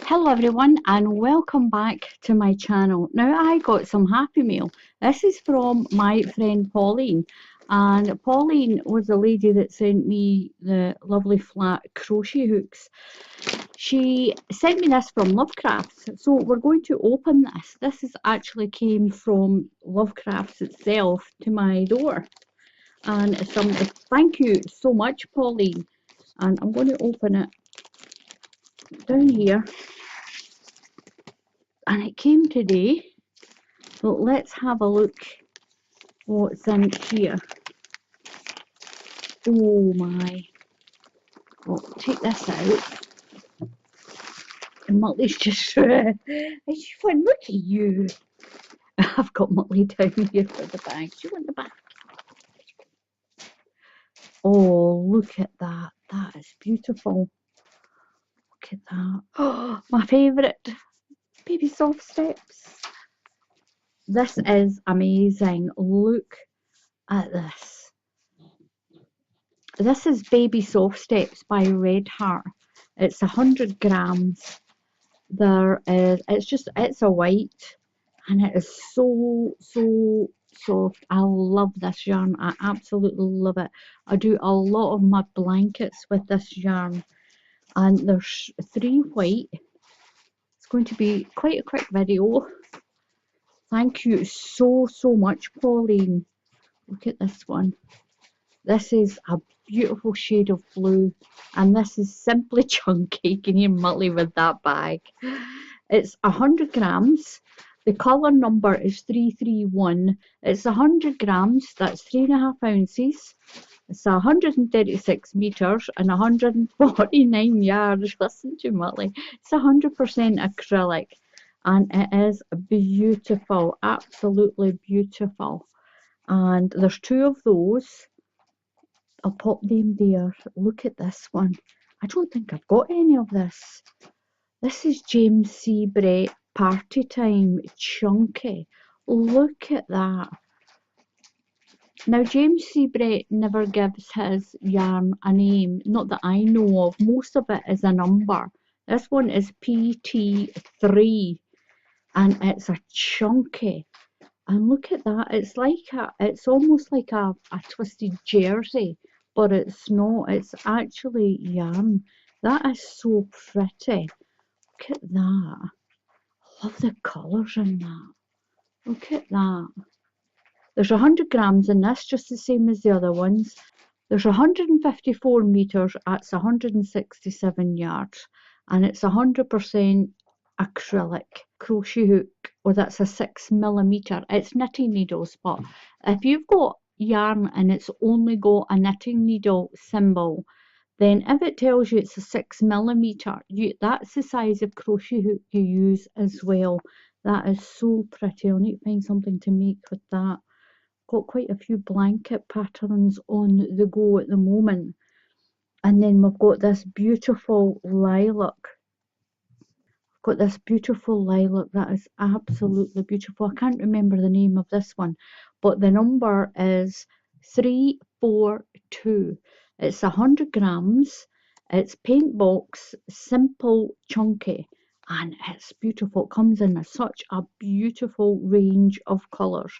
Hello everyone and welcome back to my channel. Now I got some happy mail. This is from my friend Pauline, and Pauline was the lady that sent me the lovely flat crochet hooks. She sent me this from Lovecrafts, so we're going to open this. This is actually came from Lovecrafts itself to my door, and thank you so much, Pauline. And I'm going to open it down here. And it came today, so let's have a look what's in here. Oh my, well, take this out. And Mutley's just, I just want, look at you. I've got Mutley down here for the bag. Do you want the bag? Oh, look at that. That is beautiful. Look at that. Oh, my favourite. Baby soft steps. This is amazing. Look at this. This is Baby Soft Steps by Red Heart. It's 100 grams. It's a white, and it is so soft. I love this yarn. I absolutely love it. I do a lot of my blankets with this yarn, and there's 3 white. It's going to be quite a quick video. Thank you so much, Pauline. Look at this one. This is a beautiful shade of blue, and this is simply chunky. Can you Mutley with that bag? It's 100 grams. The colour number is 331. It's 100 grams. That's 3.5 ounces. It's 136 metres and 149 yards. Listen to Mutley. It's 100% acrylic, and it is beautiful. Absolutely beautiful. And there's 2 of those. I'll pop them there. Look at this one. I don't think I've got any of this. This is James C. Brett Party Time Chunky. Look at that. Now, James C. Brett never gives his yarn a name, not that I know of. Most of it is a number. This one is PT3, and it's a chunky. And look at that. It's almost like a twisted jersey, but it's not. It's actually yarn. That is so pretty. Look at that. I love the colours in that. Look at that. There's 100 grams in this, just the same as the other ones. There's 154 metres. That's 167 yards. And it's 100% acrylic crochet hook, or that's a 6mm. It's knitting needles, but if you've got yarn and it's only got a knitting needle symbol, then if it tells you it's a 6mm, that's the size of crochet hook you use as well. That is so pretty. I'll need to find something to make with that. Got quite a few blanket patterns on the go at the moment. And then we've got this beautiful lilac. Got this beautiful lilac that is absolutely beautiful. I can't remember the name of this one, but the number is 342. It's 100 grams. It's paintbox, simple, chunky, and it's beautiful. It comes in such a beautiful range of colours,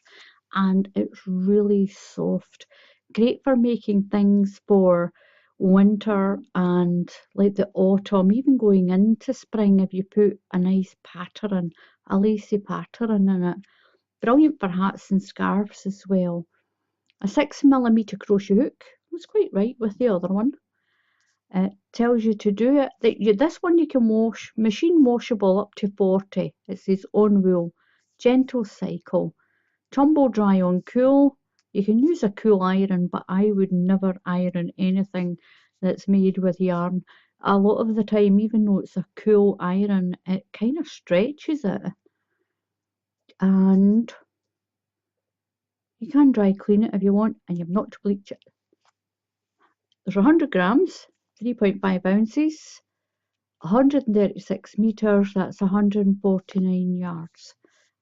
and it's really soft. Great for making things for winter and like the autumn, even going into spring if you put a nice pattern, a lacy pattern in it. Brilliant for hats and scarves as well. A 6mm crochet hook. I was quite right with the other one. It tells you to do it. This one you can wash, machine washable up to 40. It says on wool, gentle cycle, tumble dry on cool. You can use a cool iron, but I would never iron anything that's made with yarn. A lot of the time, even though it's a cool iron, it kind of stretches it. And you can dry clean it if you want, and you've not to bleach it. There's 100 grams, 3.5 ounces, 136 metres, that's 149 yards.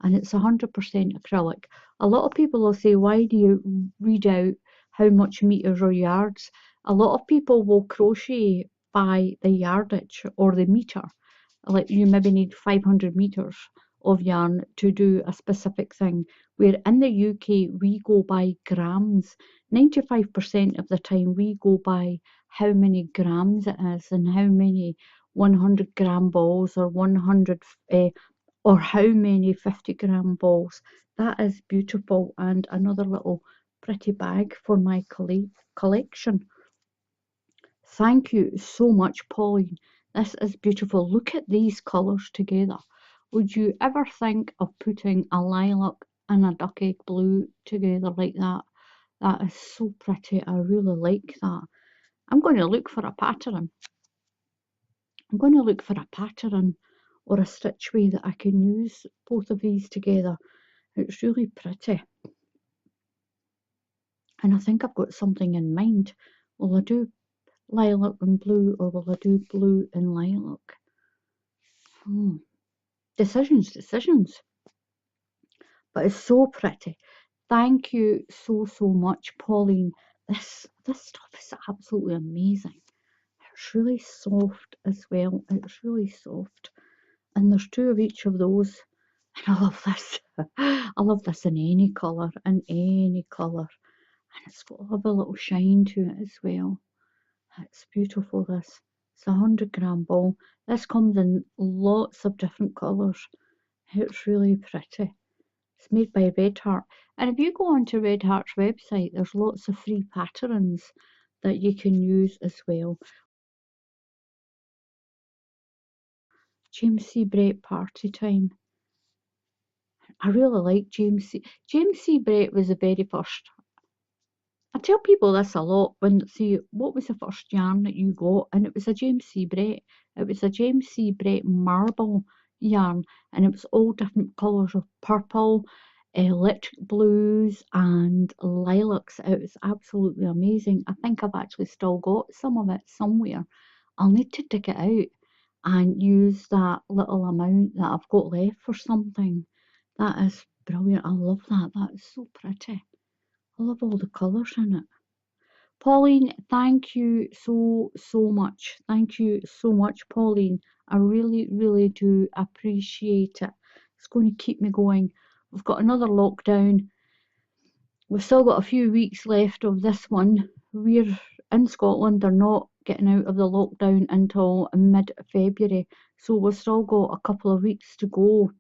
And it's 100% acrylic. A lot of people will say, why do you read out how much metres or yards? A lot of people will crochet by the yardage or the metre. like you maybe need 500 meters of yarn to do a specific thing, where in the UK we go by grams. 95% of the time we go by how many grams it is and how many 100-gram balls or 100 or how many 50-gram balls. That is beautiful, and another little pretty bag for my collection. Thank you so much, Pauline. This is beautiful. Look at these colours together. Would you ever think of putting a lilac and a duck egg blue together like that? That is so pretty. I really like that. I'm going to look for a pattern. I'm going to look for a pattern or a stitchway that I can use both of these together. It's really pretty. And I think I've got something in mind. Will I do lilac and blue, or will I do blue and lilac? Decisions. But it's so pretty. Thank you so much, Pauline. This stuff is absolutely amazing. It's really soft as well. It's really soft. And there's 2 of each of those. And I love this. I love this in any colour, And it's got a lovely little shine to it as well. It's beautiful, this. It's a 100-gram ball. This comes in lots of different colours. It's really pretty. It's made by Red Heart. And if you go onto Red Heart's website, there's lots of free patterns that you can use as well. James C. Brett party time. I really like James C. James C. Brett was the very first. I tell people this a lot when they say, what was the first yarn that you got? And it was a James C. Brett. It was a James C. Brett marble yarn, and it was all different colours of purple, electric blues and lilacs. It was absolutely amazing. I think I've actually still got some of it somewhere. I'll need to dig it out and use that little amount that I've got left for something. That is brilliant. I love that. That is so pretty. I love all the colours in it. Pauline, thank you so much. Thank you so much, Pauline. I really do appreciate it. It's going to keep me going. We've got another lockdown. We've still got a few weeks left of this one. We're in Scotland, are not getting out of the lockdown until mid-February. So we've still got a couple of weeks to go.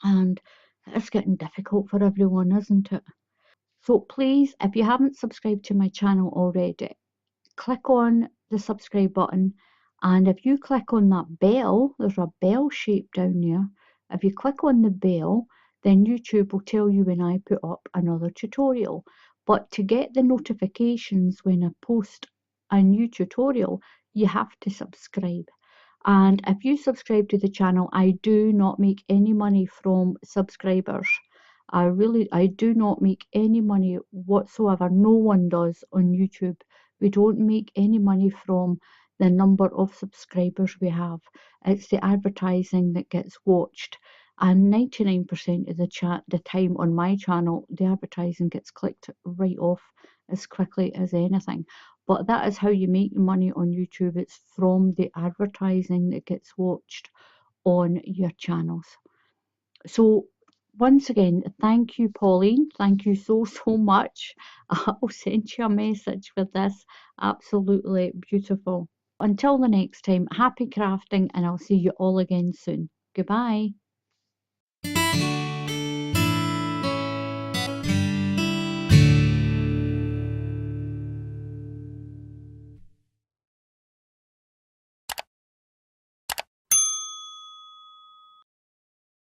And it's getting difficult for everyone, isn't it? So please, if you haven't subscribed to my channel already, click on the subscribe button, and if you click on that bell, there's a bell shape down there. If you click on the bell, then YouTube will tell you when I put up another tutorial. But to get the notifications when I post a new tutorial, you have to subscribe. And if you subscribe to the channel, I do not make any money from subscribers. I do not make any money whatsoever. No one does on YouTube. We don't make any money from the number of subscribers we have. It's the advertising that gets watched. And 99% of the time on my channel, the advertising gets clicked right off as quickly as anything. But that is how you make money on YouTube. It's from the advertising that gets watched on your channels. So once again, thank you, Pauline. Thank you so much. I'll send you a message with this. Absolutely beautiful. Until the next time, happy crafting, and I'll see you all again soon. Goodbye.